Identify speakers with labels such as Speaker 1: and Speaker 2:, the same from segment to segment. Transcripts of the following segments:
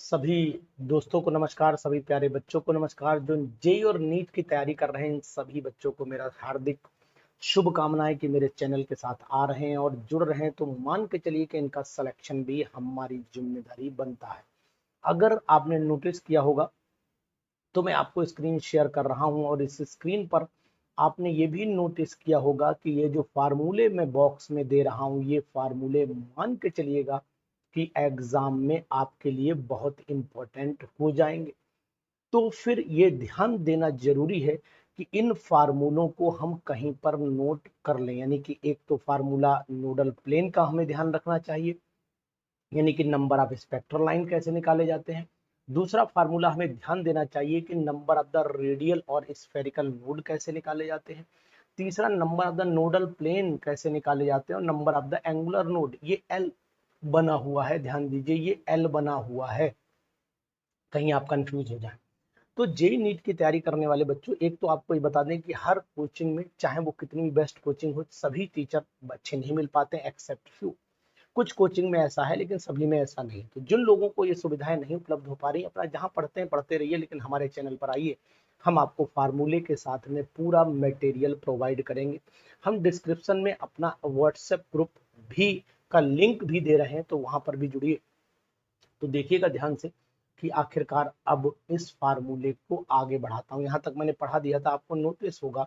Speaker 1: सभी दोस्तों को नमस्कार, सभी प्यारे बच्चों को नमस्कार। जो जेई और नीट की तैयारी कर रहे हैं इन सभी बच्चों को मेरा हार्दिक शुभकामनाएं कि मेरे चैनल के साथ आ रहे हैं और जुड़ रहे हैं, तो मान के चलिए कि इनका सिलेक्शन भी हमारी जिम्मेदारी बनता है। अगर आपने नोटिस किया होगा तो मैं आपको स्क्रीन शेयर कर रहा हूं और इस स्क्रीन पर आपने ये भी नोटिस किया होगा कि ये जो फार्मूले मैं बॉक्स में दे रहा हूं, ये फार्मूले मान के चलिएगा कि एग्जाम में आपके लिए बहुत इंपॉर्टेंट हो जाएंगे। तो फिर ये ध्यान देना जरूरी है कि इन फार्मूलों को हम कहीं पर नोट कर लें। यानी कि एक तो फार्मूला नोडल प्लेन का हमें ध्यान रखना चाहिए, यानी कि नंबर ऑफ स्पेक्ट्रल लाइन कैसे निकाले जाते हैं। दूसरा फार्मूला हमें ध्यान देना चाहिए कि नंबर ऑफ द रेडियल और स्फेरिकल नोड कैसे निकाले जाते हैं। तीसरा, number of the nodal plane कैसे निकाले जाते हैं और number of the angular node. ये एल बना हुआ है, ध्यान दीजिए ये एल बना हुआ है, कहीं आप कंफ्यूज हो जाए। तो जेई नीट की तैयारी करने वाले बच्चों, एक तो आपको ये बता दें कि हर कोचिंग में, चाहे वो कितनी भी बेस्ट कोचिंग हो, सभी टीचर अच्छे नहीं मिल पाते एक्सेप्ट फ्यू। कुछ कोचिंग में ऐसा है लेकिन सभी में ऐसा नहीं। तो जिन लोगों को ये सुविधाएं नहीं उपलब्ध हो पा रही, अपना जहां पढ़ते हैं पढ़ते रहिए, लेकिन हमारे चैनल पर आइए, हम आपको फार्मूले के साथ में पूरा मटेरियल प्रोवाइड करेंगे। हम डिस्क्रिप्शन में अपना व्हाट्सएप ग्रुप भी का लिंक भी दे रहे हैं, तो वहां पर भी जुड़िए। तो देखिएगा ध्यान से कि आखिरकार अब इस फार्मूले को आगे बढ़ाता हूं। यहां तक मैंने पढ़ा दिया था, आपको नोटिस होगा।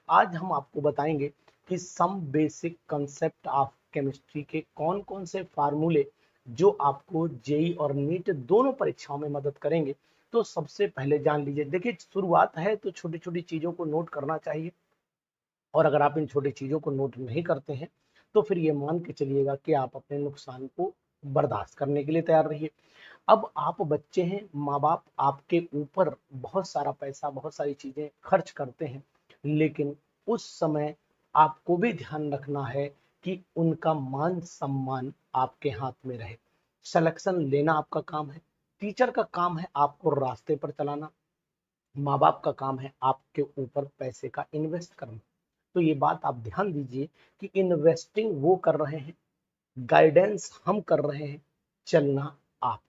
Speaker 1: आज हम आपको बताएंगे कि some basic concept of chemistry के कौन कौन से फार्मूले जो आपको जेई और नीट दोनों परीक्षाओं में मदद करेंगे। तो सबसे पहले जान लीजिए, देखिए शुरुआत है तो छोटी छोटी चीजों को नोट करना चाहिए, और अगर आप इन छोटी चीजों को नोट नहीं करते हैं तो फिर ये मान के चलिएगा कि आप अपने नुकसान को बर्दाश्त करने के लिए तैयार रहिए। अब आप बच्चे हैं, माँ बाप आपके ऊपर बहुत सारा पैसा, बहुत सारी चीजें खर्च करते हैं, लेकिन उस समय आपको भी ध्यान रखना है कि उनका मान सम्मान आपके हाथ में रहे। सिलेक्शन लेना आपका काम है, टीचर का काम है आपको रास्ते पर चलाना, माँ बाप का काम है आपके ऊपर पैसे का इन्वेस्ट करना। तो ये बात आप ध्यान दीजिए कि इन्वेस्टिंग वो कर रहे हैं, गाइडेंस हम कर रहे हैं, चलना आप।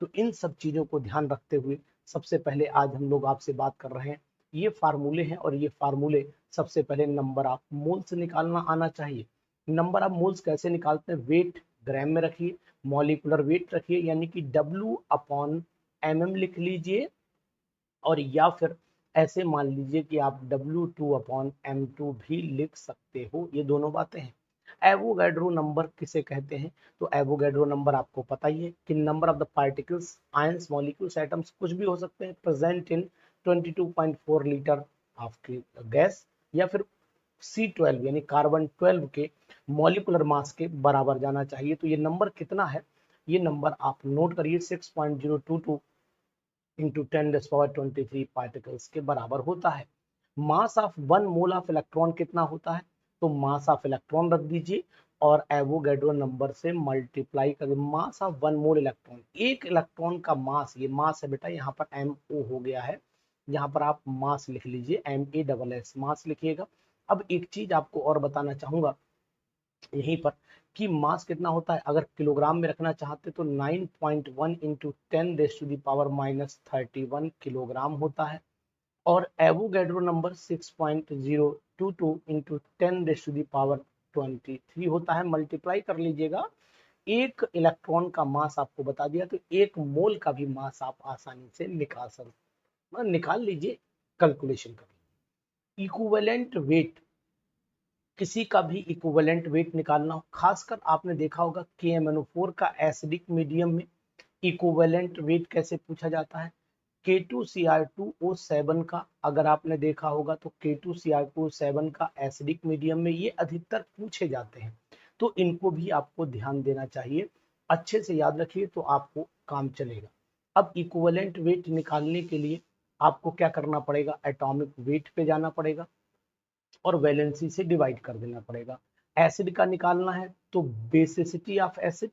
Speaker 1: तो इन सब चीजों को ध्यान रखते हुए सबसे पहले आज हम लोग आपसे बात कर रहे हैं। ये फार्मूले हैं और ये फार्मूले सबसे पहले नंबर ऑफ मोल्स निकालना आना चाहिए। नंबर ऑफ मोल्स कैसे निकालते हैं? वेट ग्राम में रखिए, मॉलिक्यूलर वेट रखिए, यानी कि W/mm लिख लीजिए, और या फिर ऐसे मान लीजिए कि आप W2/m2 भी लिख सकते हो। ये दोनों बातें हैं। एवोगैड्रो नंबर किसे कहते हैं? तो एवोगैड्रो नंबर आपको पता ही है कि number of the particles, ions, molecules, atoms कुछ भी हो सकते हैं, present in 22.4 litre of gas, या फिर C12 यानी कार्बन 12 के मॉलिकुलर मास के बराबर जाना चाहिए। तो ये नंबर कितना है? ये नंबर आप नोट करिए, 6.022 इंटू 10⁻23 पार्टिकल्स के बराबर होता है। Mass of 1 mole of electron कितना होता है? तो मास ऑफ इलेक्ट्रॉन रख दीजिए और एवोगैड्रो नंबर से मल्टीप्लाई कर। मास ऑफ 1 मोल इलेक्ट्रॉन, एक इलेक्ट्रॉन का मास, ये मास है बेटा, यहाँ पर MO हो गया है, यहाँ पर आप मास लिख लीजिए, MASS मास लिखिएगा। अब एक चीज आपको और बताना चाहूंगा यहीं पर कि मास कितना होता है। अगर किलोग्राम में रखना चाहते तो 9.1 इंटू 10⁻⁻31 किलोग्राम होता है, और एवोगैड्रो नंबर 6.022 इंटू 10⁻23 होता है। मल्टीप्लाई कर लीजिएगा, एक इलेक्ट्रॉन का मास आपको बता दिया, तो एक मोल का भी मास आप आसानी से निकाल लीजिए, कैलकुलेशन कर। इक्विवेलेंट वेट, किसी का भी इक्विवेलेंट वेट निकालना हो, खासकर आपने देखा होगा KMnO4 का एसिडिक मीडियम में इक्विवेलेंट वेट कैसे पूछा जाता है। K2Cr2O7 का अगर आपने देखा होगा तो K2Cr2O7 का एसिडिक मीडियम में ये अधिकतर पूछे जाते हैं, तो इनको भी आपको ध्यान देना चाहिए। अच्छे से याद रखिए तो आपको काम चलेगा। अब इक्विवेलेंट वेट निकालने के लिए आपको क्या करना पड़ेगा? एटॉमिक वेट पे जाना पड़ेगा और वैलेंसी से डिवाइड कर देना पड़ेगा। एसिड का निकालना है तो बेसिसिटी ऑफ एसिड,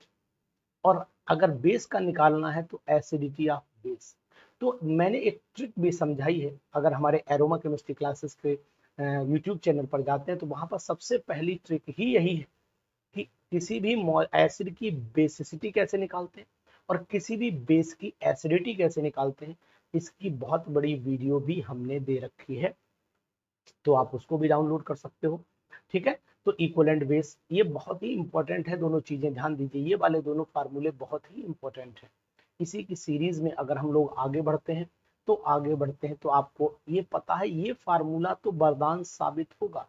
Speaker 1: और अगर बेस का निकालना है तो एसिडिटी ऑफ बेस। तो मैंने एक ट्रिक भी समझाई है, अगर हमारे एरोमा केमिस्ट्री क्लासेस के यूट्यूब चैनल पर जाते हैं तो वहां पर सबसे पहली ट्रिक ही यही है कि किसी भी एसिड की बेसिसिटी कैसे निकालते हैं और किसी भी बेस की एसिडिटी कैसे निकालते हैं, इसकी बहुत बड़ी वीडियो भी हमने दे रखी है, तो आप उसको भी डाउनलोड कर सकते हो। ठीक है, तो इक्वलेंट बेस ये बहुत ही इंपॉर्टेंट है, दोनों चीजें ध्यान दीजिए, ये वाले दोनों फार्मूले बहुत ही इंपॉर्टेंट है। इसी की सीरीज में अगर हम लोग आगे बढ़ते हैं तो आपको ये पता है, ये फार्मूला तो वरदान साबित होगा।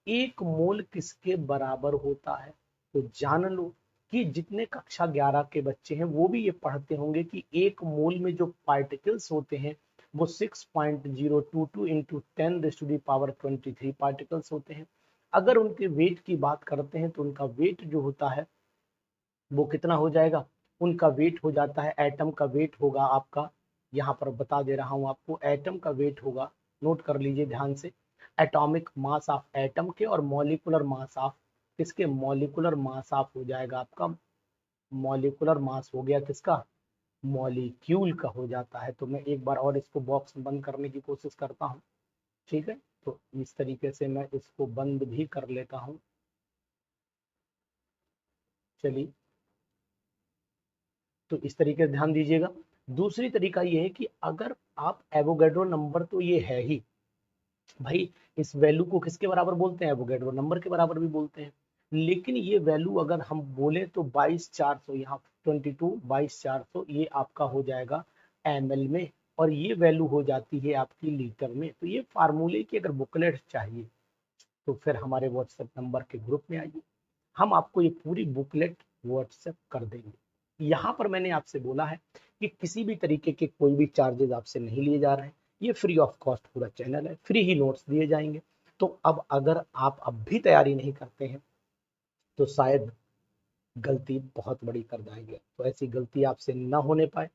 Speaker 1: एक मोल किसके बराबर होता है, तो जान लो कि जितने कक्षा 11 के बच्चे हैं वो भी ये पढ़ते होंगे कि एक मोल में जो पार्टिकल्स होते हैं वो 6.022 इंटू 10⁻23 पार्टिकल्स होते हैं। अगर उनके वेट की बात करते हैं तो उनका वेट जो होता है वो कितना हो जाएगा, उनका वेट हो जाता है, एटम का वेट होगा आपका, यहाँ पर बता दे रहा हूँ आपको, एटम का वेट होगा, नोट कर लीजिए ध्यान से, एटॉमिक मास ऑफ एटम के और मॉलिकुलर मास ऑफ किसके, मॉलिकुलर मास ऑफ हो जाएगा आपका, मॉलिकुलर मास हो गया किसका, मॉलिक्यूल का हो जाता है। तो मैं एक बार और इसको बॉक्स बंद करने की कोशिश करता हूँ। ठीक है, तो इस तरीके से मैं इसको बंद भी कर लेता हूँ। चलिए, तो इस तरीके से ध्यान दीजिएगा। दूसरी तरीका ये है कि अगर आप एवोगैड्रो नंबर, तो ये है ही भाई, इस वैल्यू को किसके बराबर बोलते हैं, एवोगैड्रो नंबर के बराबर भी बोलते हैं, लेकिन ये वैल्यू अगर हम बोले तो 22,400, यहाँ 22,400 ये आपका हो जाएगा ml में, और ये वैल्यू हो जाती है आपकी लीटर में। तो ये फार्मूले की अगर बुकलेट चाहिए तो फिर हमारे व्हाट्सएप नंबर के ग्रुप में आइए, हम आपको ये पूरी बुकलेट व्हाट्सएप कर देंगे। यहाँ पर मैंने आपसे बोला है कि किसी भी तरीके के कोई भी चार्जेस आपसे नहीं लिए जा रहे हैं, ये फ्री ऑफ कॉस्ट पूरा चैनल है, फ्री ही नोट्स दिए जाएंगे। तो अब अगर आप अब भी तैयारी नहीं करते हैं तो शायद गलती बहुत बड़ी कर जाएंगे, तो ऐसी गलती आपसे ना होने पाए,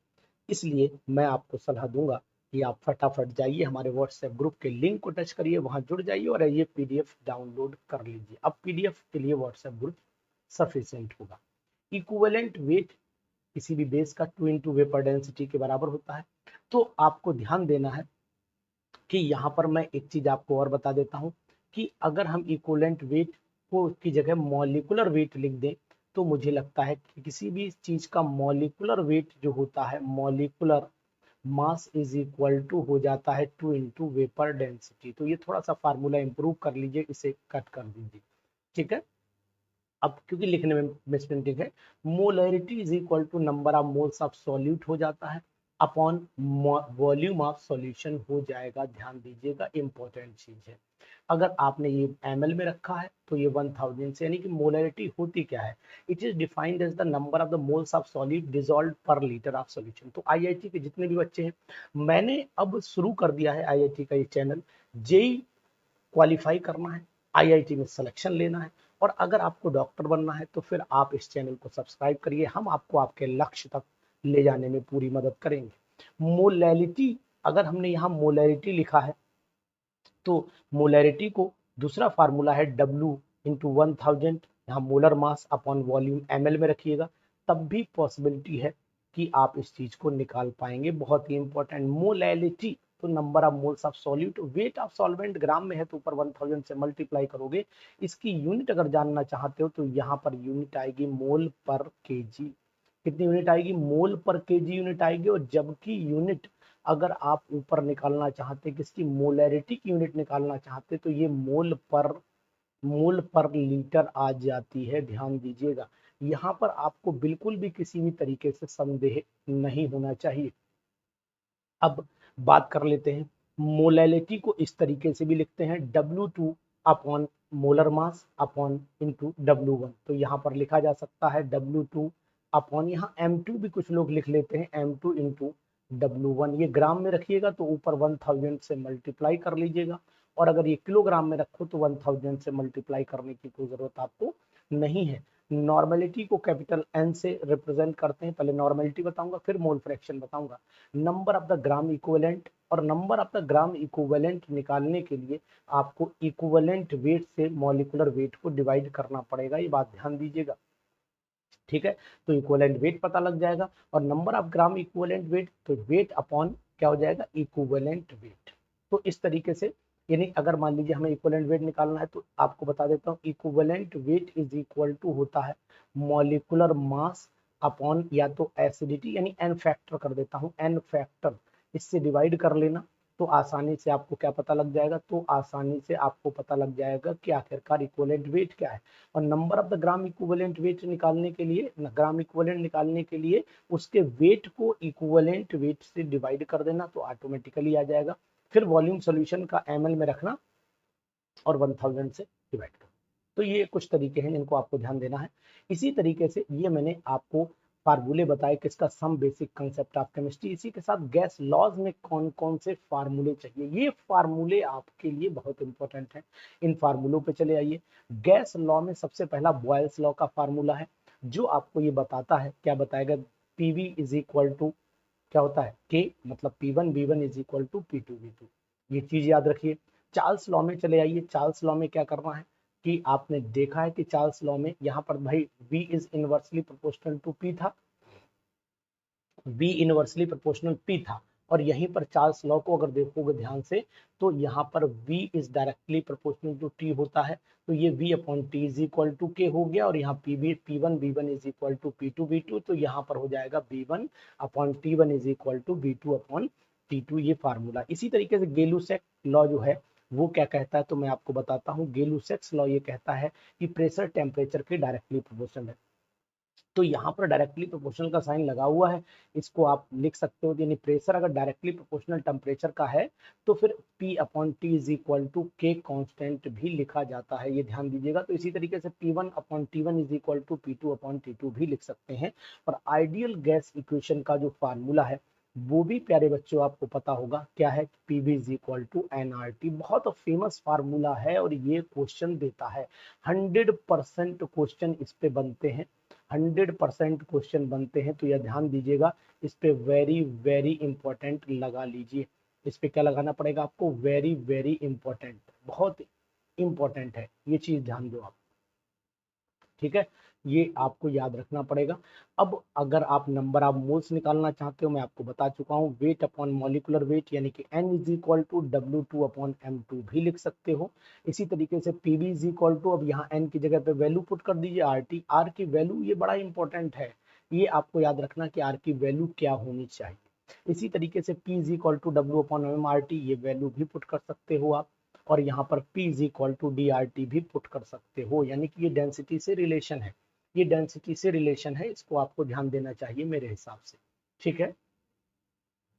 Speaker 1: इसलिए मैं आपको सलाह दूंगा कि आप फटाफट जाइए हमारे व्हाट्सएप ग्रुप के लिंक को टच करिए, वहां जुड़ जाइए और ये पीडीएफ डाउनलोड कर लीजिए। अब पीडीएफ के लिए व्हाट्सएप ग्रुप सफिशिएंट होगा। इक्विवेलेंट वेट किसी भी बेस का 2 इंटू वेपर डेंसिटी के बराबर होता है। तो आपको ध्यान देना है कि यहाँ पर मैं एक चीज आपको और बता देता हूँ कि अगर हम इक्विवेलेंट वेट को की जगह मॉलिकुलर वेट लिख दें तो मुझे लगता है कि किसी भी चीज का मॉलिकुलर वेट जो होता है, molecular mass is equal to हो जाता है 2 इंटू वेपर डेंसिटी। तो ये थोड़ा सा फार्मूला इंप्रूव कर लीजिए, इसे कट कर दीजिए। ठीक है, अब क्योंकि लिखने में मिसप्रिंटिंग है, molarity is equal to number of moles of solute हो जाता है अपॉन वॉल्यूम ऑफ सॉल्यूशन हो जाएगा। ध्यान दीजिएगा, इंपॉर्टेंट चीज है। अगर आपने ये ml में रखा है तो ये 1000 से, यानी कि मोलरिटी होती क्या है, it is defined as the number of the moles of solid dissolved per litre of solution. तो आईआईटी के जितने भी बच्चे हैं, मैंने अब शुरू कर दिया है आईआईटी का ये चैनल, जेई क्वालिफाई करना है, आईआईटी में सिलेक्शन लेना है, और अगर आपको डॉक्टर बनना है तो फिर आप इस चैनल को सब्सक्राइब करिए, हम आपको आपके लक्ष्य तक ले जाने में पूरी मदद करेंगे। मोलैलिटी, अगर हमने यहाँ मोलैलिटी लिखा है तो मोलैरिटी को दूसरा फार्मूला है W इंटू 1000, यहाँ molar mass upon volume ml में रखिएगा, तब भी पॉसिबिलिटी है कि आप इस चीज को निकाल पाएंगे। बहुत ही इंपॉर्टेंट, मोलैलिटी तो number of moles of solute, weight of solvent gram में है तो ऊपर 1000 से मल्टीप्लाई करोगे। इसकी यूनिट अगर जानना चाहते हो तो यहाँ पर यूनिट आएगी मोल पर केजी। कितनी यूनिट आएगी, मोल पर केजी यूनिट आएगी। और जबकि यूनिट अगर आप ऊपर निकालना चाहते, किसकी, मोलैरिटी की यूनिट निकालना चाहते, तो ये मोल पर लीटर आ जाती है। ध्यान दीजिएगा, यहाँ पर आपको बिल्कुल भी किसी भी तरीके से संदेह नहीं होना चाहिए। अब बात कर लेते हैं, मोलैलिटी को इस तरीके से भी लिखते हैं W2 upon molar mass upon into W1। तो यहाँ पर लिखा जा सकता है W2 अपॉन, यहाँ M2 भी कुछ लोग लिख लेते हैं, M2 इंटू W1। ये ग्राम में रखिएगा तो ऊपर 1000 से मल्टीप्लाई कर लीजिएगा, और अगर ये किलोग्राम में रखो तो 1000 से मल्टीप्लाई करने की कोई जरूरत आपको नहीं है। नॉर्मेलिटी को कैपिटल N से रिप्रेजेंट करते हैं, पहले नॉर्मेलिटी बताऊंगा फिर मोल फ्रैक्शन बताऊंगा। Number of the gram equivalent, और number of the gram equivalent निकालने के लिए आपको इक्विवेलेंट वेट से मॉलिकुलर वेट को डिवाइड करना पड़ेगा, ये बात ध्यान दीजिएगा। ठीक है, तो इक्विवेलेंट वेट पता लग जाएगा, और number of gram equivalent weight, तो वेट अपॉन क्या हो जाएगा, इक्विवेलेंट वेट। तो इस तरीके से, यानी अगर मान लीजिए हमें इक्विवेलेंट वेट निकालना है तो आपको बता देता हूँ, equivalent weight is equal to होता है मॉलिक्यूलर मास अपॉन या तो एसिडिटी, यानी एन फैक्टर कर देता हूँ, एन फैक्टर, इससे डिवाइड कर लेना तो आसानी से आपको क्या पता लग जाएगा, तो आसानी से आपको पता लग जाएगा कि आखिरकार इक्विवेलेंट वेट क्या है। और number of the gram equivalent weight निकालने के लिए, ग्राम इक्विवेलेंट निकालने के लिए उसके वेट को इक्विवेलेंट वेट से डिवाइड कर देना तो ऑटोमेटिकली आ जाएगा। फिर वॉल्यूम सॉल्यूशन का ml में रखना और 1000 से डिवाइड करना। तो ये कुछ तरीके हैं जिनको आपको ध्यान देना है। इसी तरीके से ये मैंने आपको फार्मूले बताए किसका, some basic concept of chemistry. इसी के साथ गैस लॉज में कौन कौन से फार्मूले चाहिए, ये फार्मूले आपके लिए बहुत इंपॉर्टेंट हैं। इन फार्मूलों पे चले आइए। गैस लॉ में सबसे पहला बॉयल्स लॉ का फार्मूला है, जो आपको ये बताता है, क्या बताएगा, पीवी इज इक्वल टू क्या होता है, के मतलब P1 V1 is equal to P2 V2। ये चीज याद रखिए। चार्ल्स लॉ में चले आइए। चार्ल्स लॉ में क्या करना है कि आपने देखा है कि चार्ल्स लॉ में यहाँ पर भाई V is inversely proportional to P था, V इनवर्सली प्रोपोर्शनल P था, और यहीं पर चार्ल्स लॉ को अगर देखोगे ध्यान से तो यहाँ पर V is directly proportional to T होता है, तो ये V upon T is equal to K हो गया, और यहाँ P1 V1 is equal to P2 V2, तो यहाँ पर हो जाएगा V1 upon T1 is equal to V2 upon T2, ये फार्मूला। इसी तरीके से गेलुसेक लॉ जो है वो क्या कहता है, तो मैं आपको बताता हूँ। गेलुसेक्स लॉ ये कहता है कि प्रेशर टेम्परेचर के डायरेक्टली प्रोपोर्शनल है, तो यहाँ पर डायरेक्टली प्रोपोर्शनल का साइन लगा हुआ है, इसको आप लिख सकते हो, यानी प्रेशर अगर डायरेक्टली प्रोपोर्शनल टेम्परेचर का है तो फिर P upon T is equal to K constant भी लिखा जाता है, ये ध्यान दीजिएगा। तो इसी तरीके से P1 upon T1 is equal to P2 upon T2 भी लिख सकते हैं। और आइडियल गैस इक्वेशन का जो फार्मूला है वो भी प्यारे बच्चों आपको पता होगा, क्या है, PV is equal to nRT। बहुत फेमस फार्मूला है और ये क्वेश्चन देता है, 100% क्वेश्चन इस पे बनते हैं, 100% क्वेश्चन बनते हैं, तो यह ध्यान दीजिएगा। इस पे वेरी वेरी इंपॉर्टेंट लगा लीजिए। इस पे क्या लगाना पड़ेगा आपको, वेरी वेरी इंपॉर्टेंट, बहुत इंपॉर्टेंट है, ये चीज ध्यान दो आप, ठीक है, ये आपको याद रखना पड़ेगा। अब अगर आप नंबर ऑफ मोल्स निकालना चाहते हो, मैं आपको बता चुका हूँ, वेट अपॉन मॉलिकुलर वेट, यानी कि N is equal to W2 upon M2 भी लिख सकते हो। इसी तरीके से PV इज इक्वल टू, अब यहाँ N की जगह पे वैल्यू पुट कर दीजिए RT, R की वैल्यू, ये बड़ा इंपॉर्टेंट है, ये आपको याद रखना कि R की वैल्यू क्या होनी चाहिए। इसी तरीके से P is equal to W upon MRT, ये वैल्यू भी पुट कर सकते हो आप, और यहाँ पर P is equal to DRT भी पुट कर सकते हो, यानी कि ये डेंसिटी से रिलेशन है, ये डेंसिटी से रिलेशन है, इसको आपको ध्यान देना चाहिए मेरे हिसाब से, ठीक है।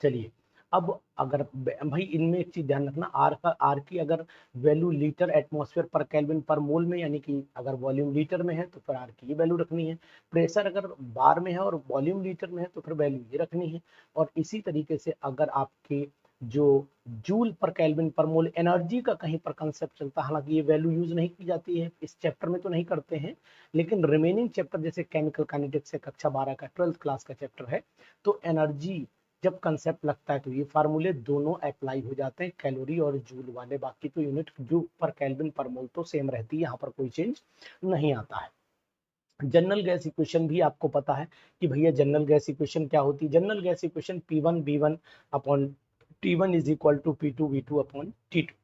Speaker 1: चलिए, अब अगर भाई इनमें एक चीज ध्यान रखना, आर की अगर वैल्यू लीटर एटमॉस्फेयर पर केल्विन पर मोल में, यानी कि अगर वॉल्यूम लीटर में है तो फिर आर की वैल्यू रखनी है, प्रेशर अगर बार में है और वॉल्यूम लीटर में है तो फिर वैल्यू ये रखनी है। और इसी तरीके से अगर आपके जो जूल पर केल्विन पर मोल एनर्जी का कहीं पर कंसेप्ट चलता है, हालांकि ये वैल्यू यूज नहीं की जाती है इस चैप्टर में, तो नहीं करते हैं, लेकिन रिमेनिंग चैप्टर जैसे केमिकल काइनेटिक्स से कक्षा 12 का 12th क्लास का चैप्टर है, तो एनर्जी जब कंसेप्ट लगता है तो ये फार्मूले दोनों अप्लाई हो जाते हैं, कैलोरी और जूल वाले, बाकी तो यूनिट जूल पर केल्विन पर मोल तो सेम रहती है, यहाँ पर कोई चेंज नहीं आता है। जनरल गैस इक्वेशन भी आपको पता है कि भैया जनरल गैस इक्वेशन क्या होती है, general gas equation P1 B1 upon T1 is equal to P2 V2 upon T2।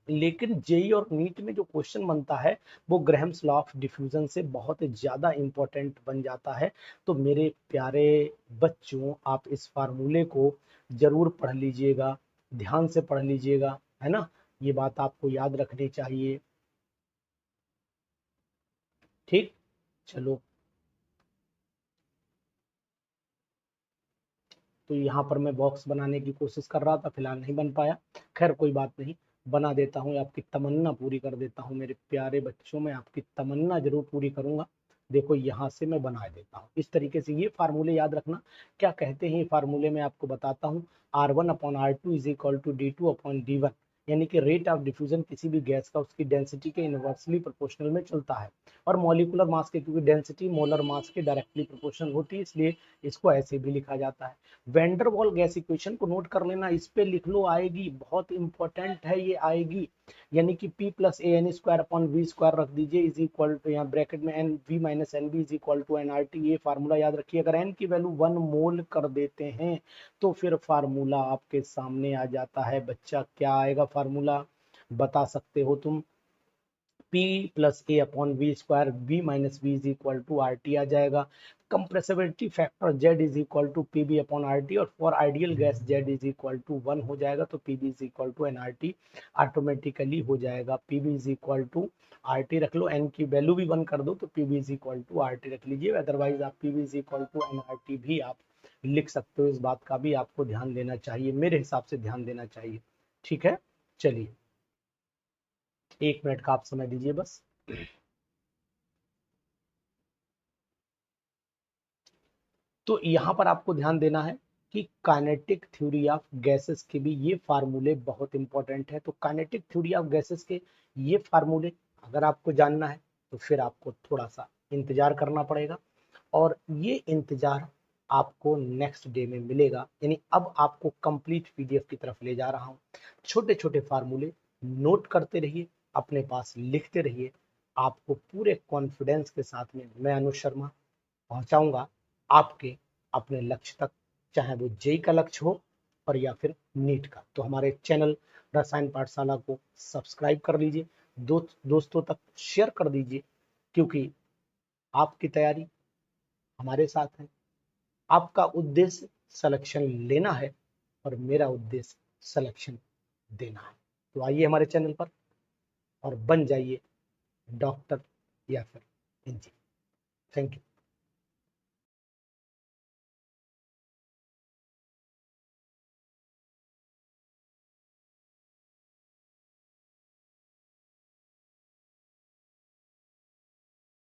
Speaker 1: लेकिन जेई और नीट में जो क्वेश्चन बनता है वो ग्राहम्स लॉ ऑफ डिफ्यूजन से बहुत ज्यादा इंपॉर्टेंट बन जाता है। तो मेरे प्यारे बच्चों, आप इस फार्मूले को जरूर पढ़ लीजिएगा, ध्यान से पढ़ लीजिएगा, है ना, ये बात आपको याद रखनी चाहिए, ठीक। चलो, तो यहाँ पर मैं बॉक्स बनाने की कोशिश कर रहा था, फिलहाल नहीं बन पाया, खैर कोई बात नहीं, बना देता हूँ, आपकी तमन्ना पूरी कर देता हूँ मेरे प्यारे बच्चों, मैं आपकी तमन्ना जरूर पूरी करूंगा। देखो यहाँ से मैं बना देता हूँ इस तरीके से, ये फार्मूले याद रखना क्या कहते हैं, ये फार्मूले में आपको बताता हूँ, R1 upon R2 is equal to D2 upon D1, यानी कि रेट ऑफ डिफ्यूजन किसी भी गैस का उसकी डेंसिटी के इनवर्सली प्रोपोर्शनल में चलता है, और मॉलिक्यूलर मास के, क्योंकि डेंसिटी मोलर मास के डायरेक्टली प्रोपोर्शनल होती है, इसलिए इसको ऐसे भी लिखा जाता है। वैन डर वाल गैस इक्वेशन को नोट कर लेना, इस पे लिख लो, आएगी, बहुत इंपॉर्टेंट है ये, आएगी। यानी कि P plus A N square upon V square रख दीजिए, इज इक्वल टू, यहाँ ब्रैकेट में N V minus N B is equal to N R T. ये फार्मूला याद रखिए, अगर एन की वैल्यू 1 मोल कर देते हैं तो फिर फार्मूला आपके सामने आ जाता है बच्चा। क्या आएगा फार्मूला, बता सकते हो तुम? P plus A upon V square, V minus V is equal to R T आ जाएगा। Compressibility factor Z is equal to P B upon R T, और for ideal gas Z is equal to 1 हो जाएगा, तो P B is equal to N R T automatically हो जाएगा। P B is equal to R T रख लो, N की value भी 1 कर दो तो P B is equal to R T रख लीजिए, अदरवाइज आप P B is equal to N R T भी आप लिख सकते हो। इस बात का भी आपको ध्यान देना चाहिए, मेरे हिसाब से ध्यान देना चाहिए। ठीक है, चलिए 1 मिनट का आप समय दीजिए बस। तो यहाँ पर आपको ध्यान देना है कि काइनेटिक थ्योरी ऑफ गैसेस के भी ये फार्मूले बहुत इंपॉर्टेंट है। तो काइनेटिक थ्योरी ऑफ गैसेस के ये फार्मूले अगर आपको जानना है तो फिर आपको थोड़ा सा इंतजार करना पड़ेगा, और ये इंतजार आपको नेक्स्ट डे में मिलेगा। यानी अब आपको कंप्लीट पीडीएफ की तरफ ले जा रहा हूँ। छोटे छोटे फार्मूले नोट करते रहिए, अपने पास लिखते रहिए, आपको पूरे कॉन्फिडेंस के साथ में मैं अनुज शर्मा पहुंचाऊंगा आपके अपने लक्ष्य तक, चाहे वो जेई का लक्ष्य हो और या फिर नीट का। तो हमारे चैनल रसायन पाठशाला को सब्सक्राइब कर लीजिए, दोस्तों तक शेयर कर दीजिए, क्योंकि आपकी तैयारी हमारे साथ है। आपका उद्देश्य सिलेक्शन लेना है और मेरा उद्देश्य सिलेक्शन देना है। तो आइए हमारे चैनल पर और बन जाइए डॉक्टर या फिर इंजीनियर। Thank you.